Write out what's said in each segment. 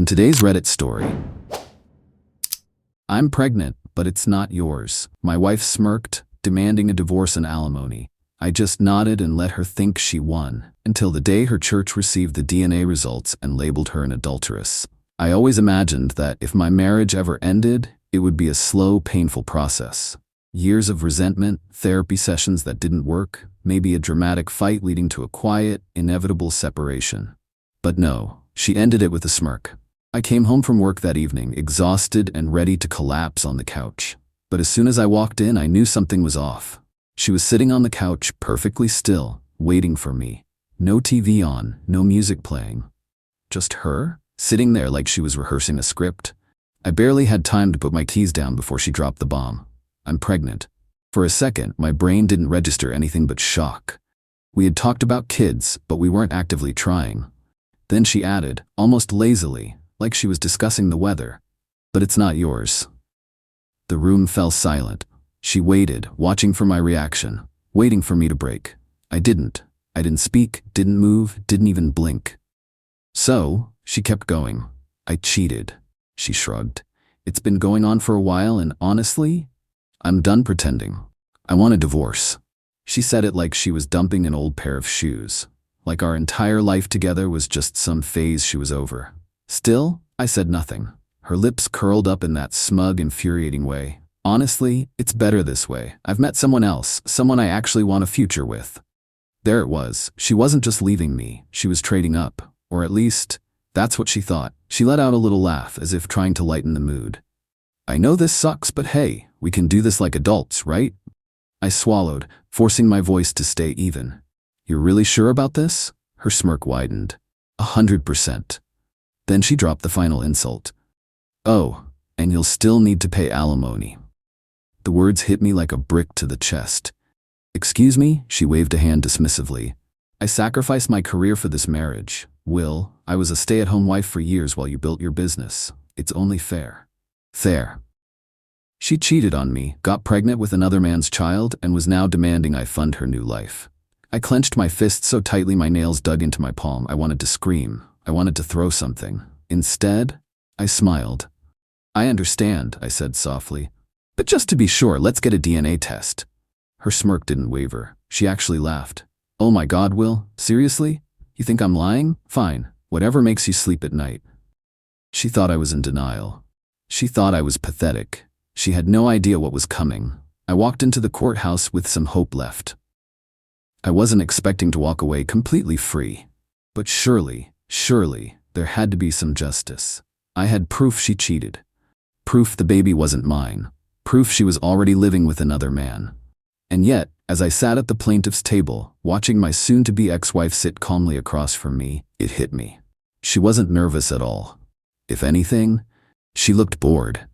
In today's Reddit story, I'm pregnant, but it's not yours. My wife smirked, demanding a divorce and alimony. I just nodded and let her think she won, until the day her church received the DNA results and labeled her an adulteress. I always imagined that if my marriage ever ended, it would be a slow, painful process. Years of resentment, therapy sessions that didn't work, maybe a dramatic fight leading to a quiet, inevitable separation. But no, she ended it with a smirk. I came home from work that evening, exhausted and ready to collapse on the couch. But as soon as I walked in, I knew something was off. She was sitting on the couch, perfectly still, waiting for me. No TV on, no music playing. Just her, sitting there like she was rehearsing a script. I barely had time to put my keys down before she dropped the bomb. I'm pregnant. For a second, my brain didn't register anything but shock. We had talked about kids, but we weren't actively trying. Then she added, almost lazily, like she was discussing the weather, "But it's not yours." The room fell silent. She waited, watching for my reaction, waiting for me to break. I didn't speak, didn't move, didn't even blink. So, she kept going. "I cheated," she shrugged. "It's been going on for a while, and honestly, I'm done pretending. I want a divorce." She said it like she was dumping an old pair of shoes, like our entire life together was just some phase she was over. Still, I said nothing. Her lips curled up in that smug, infuriating way. "Honestly, it's better this way. I've met someone else, someone I actually want a future with." There it was. She wasn't just leaving me, she was trading up. Or at least, that's what she thought. She let out a little laugh, as if trying to lighten the mood. "I know this sucks, but hey, we can do this like adults, right?" I swallowed, forcing my voice to stay even. "You're really sure about this?" Her smirk widened. 100%. Then she dropped the final insult. "Oh, and you'll still need to pay alimony." The words hit me like a brick to the chest. "Excuse me?" She waved a hand dismissively. "I sacrificed my career for this marriage. Will, I was a stay-at-home wife for years while you built your business. It's only fair." Fair. She cheated on me, got pregnant with another man's child, and was now demanding I fund her new life. I clenched my fist so tightly my nails dug into my palm. I wanted to scream. I wanted to throw something. Instead, I smiled. "I understand," I said softly. "But just to be sure, let's get a DNA test." Her smirk didn't waver. She actually laughed. "Oh my God, Will? Seriously? You think I'm lying? Fine. Whatever makes you sleep at night." She thought I was in denial. She thought I was pathetic. She had no idea what was coming. I walked into the courthouse with some hope left. I wasn't expecting to walk away completely free. But surely, there had to be some justice. I had proof she cheated. Proof the baby wasn't mine. Proof she was already living with another man. And yet, as I sat at the plaintiff's table, watching my soon-to-be ex-wife sit calmly across from me, it hit me. She wasn't nervous at all. If anything, she looked bored,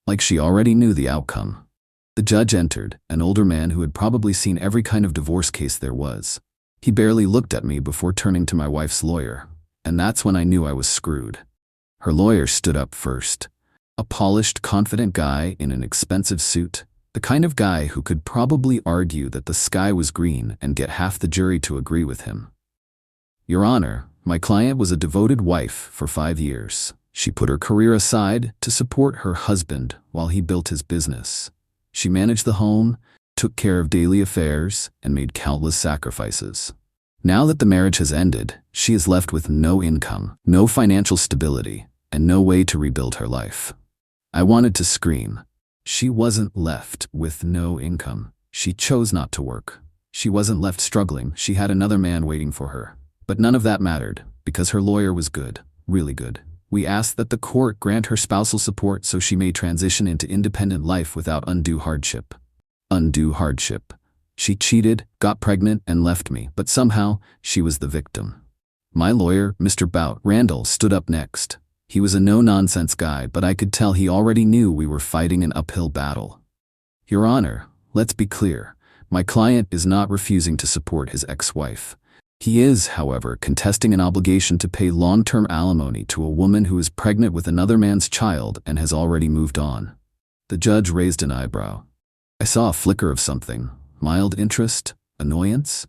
like she already knew the outcome. The judge entered, an older man who had probably seen every kind of divorce case there was. He barely looked at me before turning to my wife's lawyer, and that's when I knew I was screwed. Her lawyer stood up first. A polished, confident guy in an expensive suit, the kind of guy who could probably argue that the sky was green and get half the jury to agree with him. "Your Honor, my client was a devoted wife for 5 years. She put her career aside to support her husband while he built his business. She managed the home, took care of daily affairs, and made countless sacrifices. Now that the marriage has ended, she is left with no income, no financial stability, and no way to rebuild her life." I wanted to scream. She wasn't left with no income. She chose not to work. She wasn't left struggling. She had another man waiting for her. But none of that mattered, because her lawyer was good, really good. We asked that the court grant her spousal support so she may transition into independent life without undue hardship. Undue hardship. She cheated, got pregnant, and left me, but somehow, she was the victim. My lawyer, Mr. Bout Randall, stood up next. He was a no-nonsense guy, but I could tell he already knew we were fighting an uphill battle. "Your Honor, let's be clear. My client is not refusing to support his ex-wife. He is, however, contesting an obligation to pay long-term alimony to a woman who is pregnant with another man's child and has already moved on." The judge raised an eyebrow. I saw a flicker of something, mild interest, annoyance.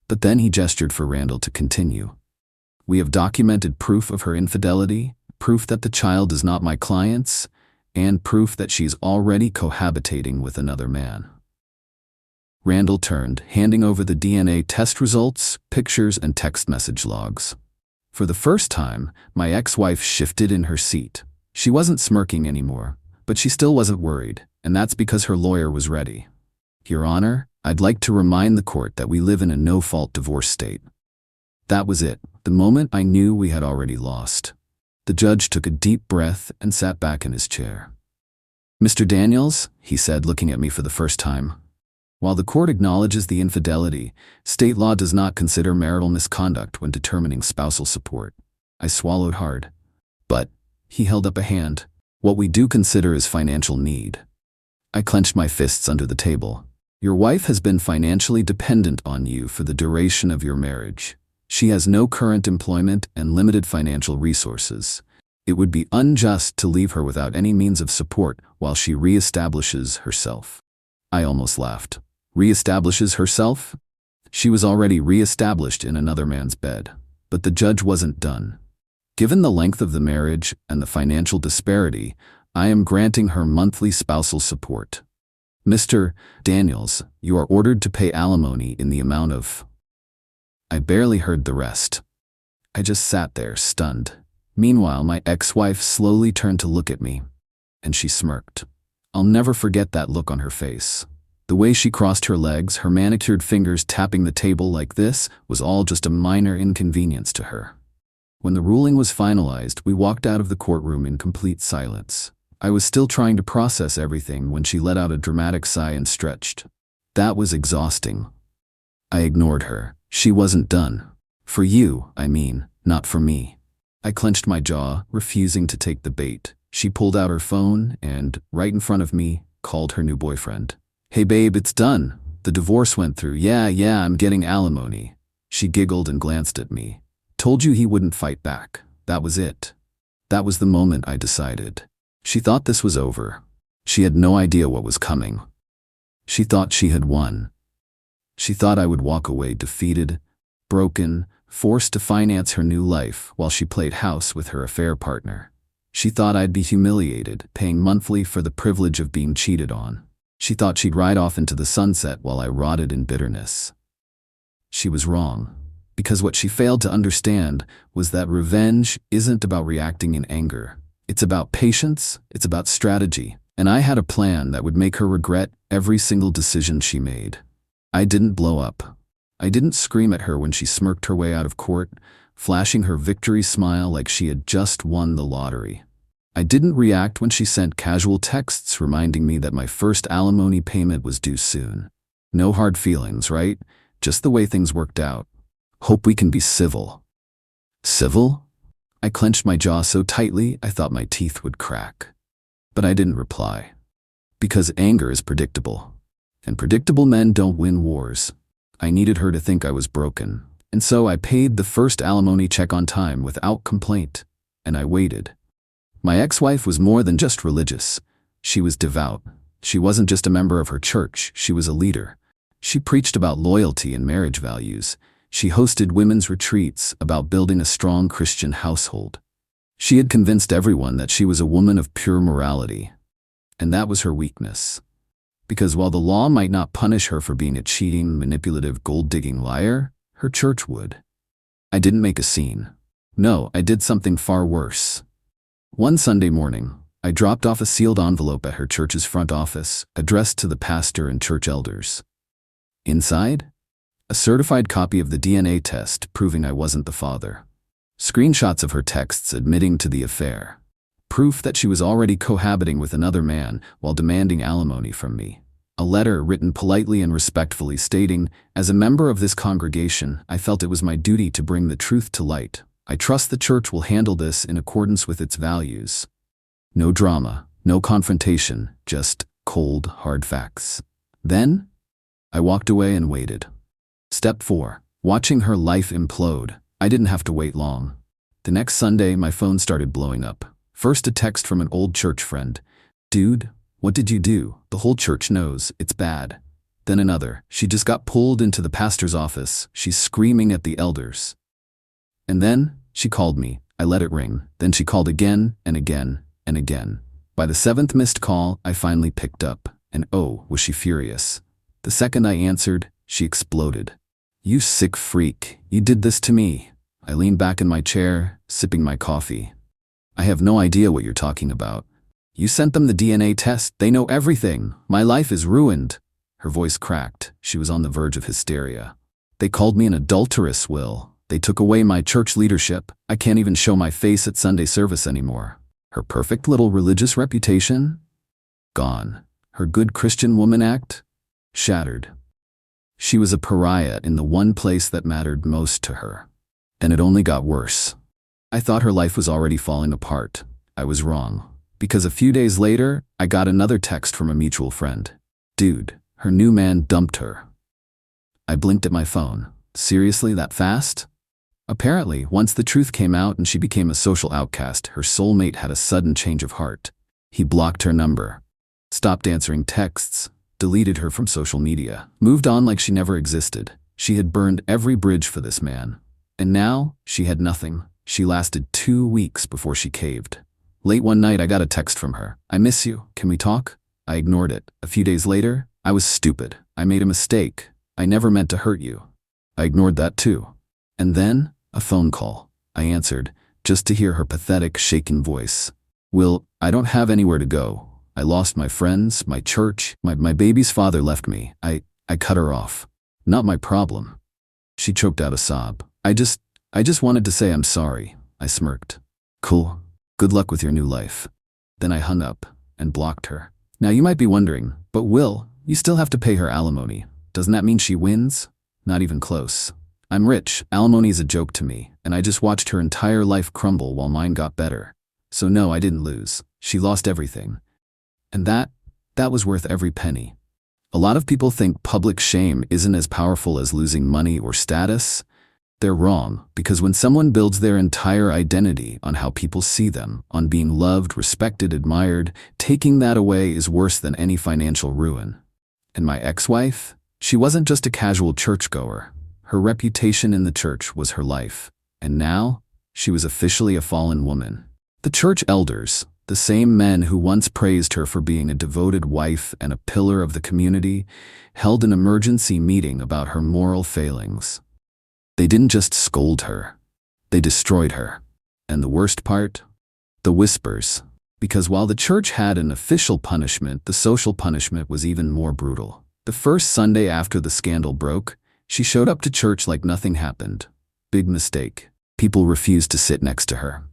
But then he gestured for Randall to continue. "We have documented proof of her infidelity, proof that the child is not my client's, and proof that she's already cohabitating with another man. Randall turned, handing over the DNA test results, pictures, and text message logs. For the first time, my ex-wife shifted in her seat. She wasn't smirking anymore, but she still wasn't worried, and that's because her lawyer was ready. Your Honor, I'd like to remind the court that we live in a no-fault divorce state. That was it, the moment I knew we had already lost. The judge took a deep breath and sat back in his chair. Mr. Daniels, he said, looking at me for the first time. While the court acknowledges the infidelity, state law does not consider marital misconduct when determining spousal support. I swallowed hard. But, he held up a hand, what we do consider is financial need. I clenched my fists under the table. Your wife has been financially dependent on you for the duration of your marriage. She has no current employment and limited financial resources. It would be unjust to leave her without any means of support while she reestablishes herself. I almost laughed. Reestablishes herself? She was already reestablished in another man's bed. But the judge wasn't done. Given the length of the marriage and the financial disparity, I am granting her monthly spousal support. Mr. Daniels, you are ordered to pay alimony in the amount of... I barely heard the rest. I just sat there, stunned. Meanwhile, my ex-wife slowly turned to look at me, and she smirked. I'll never forget that look on her face. The way she crossed her legs, her manicured fingers tapping the table like this, was all just a minor inconvenience to her. When the ruling was finalized, we walked out of the courtroom in complete silence. I was still trying to process everything when she let out a dramatic sigh and stretched. That was exhausting. I ignored her. She wasn't done. For you, I mean, not for me. I clenched my jaw, refusing to take the bait. She pulled out her phone and, right in front of me, called her new boyfriend. Hey babe, it's done. The divorce went through. Yeah, I'm getting alimony. She giggled and glanced at me. Told you he wouldn't fight back. That was it. That was the moment I decided. She thought this was over. She had no idea what was coming. She thought she had won. She thought I would walk away defeated, broken, forced to finance her new life while she played house with her affair partner. She thought I'd be humiliated, paying monthly for the privilege of being cheated on. She thought she'd ride off into the sunset while I rotted in bitterness. She was wrong, because what she failed to understand was that revenge isn't about reacting in anger. It's about patience, it's about strategy, and I had a plan that would make her regret every single decision she made. I didn't blow up. I didn't scream at her when she smirked her way out of court, flashing her victory smile like she had just won the lottery. I didn't react when she sent casual texts reminding me that my first alimony payment was due soon. No hard feelings, right? Just the way things worked out. Hope we can be civil. Civil? I clenched my jaw so tightly I thought my teeth would crack. But I didn't reply. Because anger is predictable. And predictable men don't win wars. I needed her to think I was broken. And so I paid the first alimony check on time without complaint. And I waited. My ex-wife was more than just religious. She was devout. She wasn't just a member of her church, she was a leader. She preached about loyalty and marriage values. She hosted women's retreats about building a strong Christian household. She had convinced everyone that she was a woman of pure morality. And that was her weakness. Because while the law might not punish her for being a cheating, manipulative, gold-digging liar, her church would. I didn't make a scene. No, I did something far worse. One Sunday morning, I dropped off a sealed envelope at her church's front office, addressed to the pastor and church elders. Inside, a certified copy of the DNA test proving I wasn't the father. Screenshots of her texts admitting to the affair. Proof that she was already cohabiting with another man while demanding alimony from me. A letter written politely and respectfully stating, as a member of this congregation, I felt it was my duty to bring the truth to light. I trust the church will handle this in accordance with its values. No drama, no confrontation, just cold, hard facts. Then, I walked away and waited. Step 4. Watching her life implode. I didn't have to wait long. The next Sunday, my phone started blowing up. First a text from an old church friend. Dude, what did you do? The whole church knows. It's bad. Then another. She just got pulled into the pastor's office. She's screaming at the elders. And then, she called me. I let it ring. Then she called again and again and again. By the seventh missed call, I finally picked up, and oh, was she furious. The second I answered, she exploded. "You sick freak, you did this to me." I leaned back in my chair, sipping my coffee. "I have no idea what you're talking about. You sent them the DNA test, they know everything. My life is ruined." Her voice cracked. She was on the verge of hysteria. "They called me an adulteress, Will. They took away my church leadership. I can't even show my face at Sunday service anymore. Her perfect little religious reputation? Gone. Her good Christian woman act? Shattered. She was a pariah in the one place that mattered most to her. And it only got worse. I thought her life was already falling apart. I was wrong. Because a few days later, I got another text from a mutual friend. Dude, her new man dumped her." I blinked at my phone. Seriously, that fast? Apparently, once the truth came out and she became a social outcast, her soulmate had a sudden change of heart. He blocked her number, stopped answering texts, deleted her from social media, moved on like she never existed. She had burned every bridge for this man. And now, she had nothing. She lasted 2 weeks before she caved. Late one night, I got a text from her. "I miss you. Can we talk?" I ignored it. A few days later, "I was stupid. I made a mistake. I never meant to hurt you." I ignored that too. And then, a phone call. I answered, just to hear her pathetic, shaken voice. "Will, I don't have anywhere to go. I lost my friends, my church, my baby's father left me. I cut her off. Not my problem." She choked out a sob. I just wanted to say I'm sorry." I smirked. "Cool. Good luck with your new life." Then I hung up and blocked her. Now you might be wondering, but Will, you still have to pay her alimony. Doesn't that mean she wins? Not even close. I'm rich. Alimony is a joke to me, and I just watched her entire life crumble while mine got better. So no, I didn't lose. She lost everything. And that was worth every penny. A lot of people think public shame isn't as powerful as losing money or status. They're wrong, because when someone builds their entire identity on how people see them, on being loved, respected, admired, taking that away is worse than any financial ruin. And my ex-wife? She wasn't just a casual churchgoer. Her reputation in the church was her life. And now, she was officially a fallen woman. The church elders, the same men who once praised her for being a devoted wife and a pillar of the community, held an emergency meeting about her moral failings. They didn't just scold her. They destroyed her. And the worst part? The whispers. Because while the church had an official punishment, the social punishment was even more brutal. The first Sunday after the scandal broke, she showed up to church like nothing happened. Big mistake. People refused to sit next to her.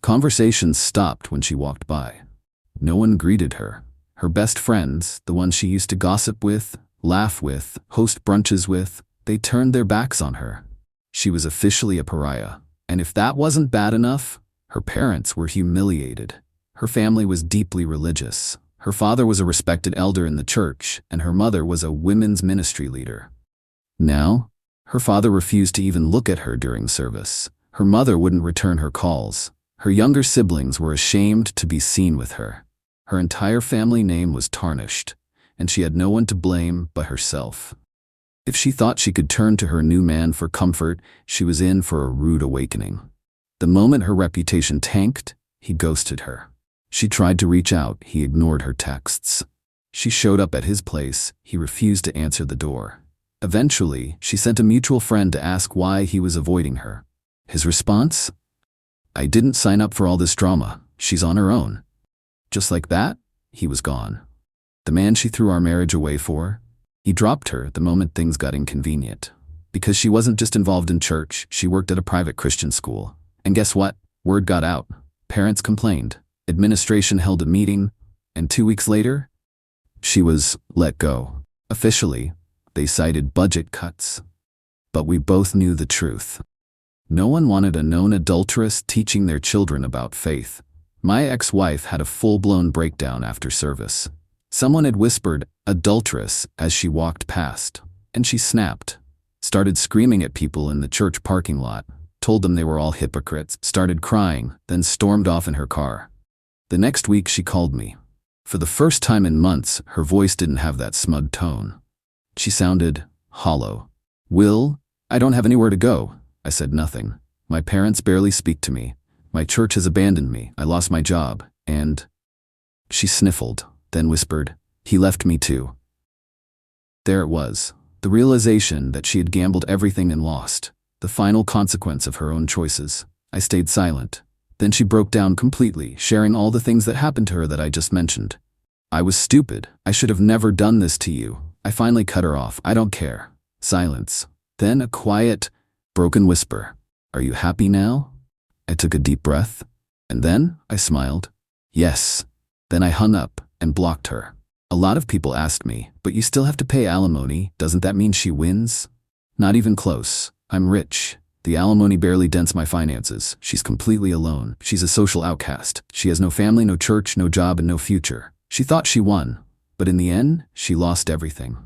Conversations stopped when she walked by. No one greeted her. Her best friends, the ones she used to gossip with, laugh with, host brunches with, they turned their backs on her. She was officially a pariah. And if that wasn't bad enough, her parents were humiliated. Her family was deeply religious. Her father was a respected elder in the church, and her mother was a women's ministry leader. Now, her father refused to even look at her during service. Her mother wouldn't return her calls. Her younger siblings were ashamed to be seen with her. Her entire family name was tarnished, and she had no one to blame but herself. If she thought she could turn to her new man for comfort, she was in for a rude awakening. The moment her reputation tanked, he ghosted her. She tried to reach out, he ignored her texts. She showed up at his place, he refused to answer the door. Eventually, she sent a mutual friend to ask why he was avoiding her. His response? "I didn't sign up for all this drama. She's on her own." Just like that, he was gone. The man she threw our marriage away for? He dropped her the moment things got inconvenient. Because she wasn't just involved in church, she worked at a private Christian school. And guess what? Word got out. Parents complained. Administration held a meeting, and 2 weeks later, she was let go. Officially, they cited budget cuts. But we both knew the truth. No one wanted a known adulteress teaching their children about faith. My ex-wife had a full-blown breakdown after service. Someone had whispered, "Adulteress," as she walked past, and she snapped, started screaming at people in the church parking lot, told them they were all hypocrites, started crying, then stormed off in her car. The next week she called me. For the first time in months, her voice didn't have that smug tone. She sounded hollow. "Will, I don't have anywhere to go." I said nothing. My parents barely speak to me. My church has abandoned me. I lost my job. And she sniffled, then whispered, he left me too. There it was. The realization that she had gambled everything and lost. The final consequence of her own choices. I stayed silent. Then she broke down completely, sharing all the things that happened to her that I just mentioned. I was stupid. I should have never done this to you. I finally cut her off. I don't care. Silence. Then a quiet, broken whisper. Are you happy now? I took a deep breath. And then I smiled. Yes. Then I hung up and blocked her. A lot of people asked me, but you still have to pay alimony. Doesn't that mean she wins? Not even close. I'm rich. The alimony barely dents my finances. She's completely alone. She's a social outcast. She has no family, no church, no job, and no future. She thought she won, but in the end, she lost everything.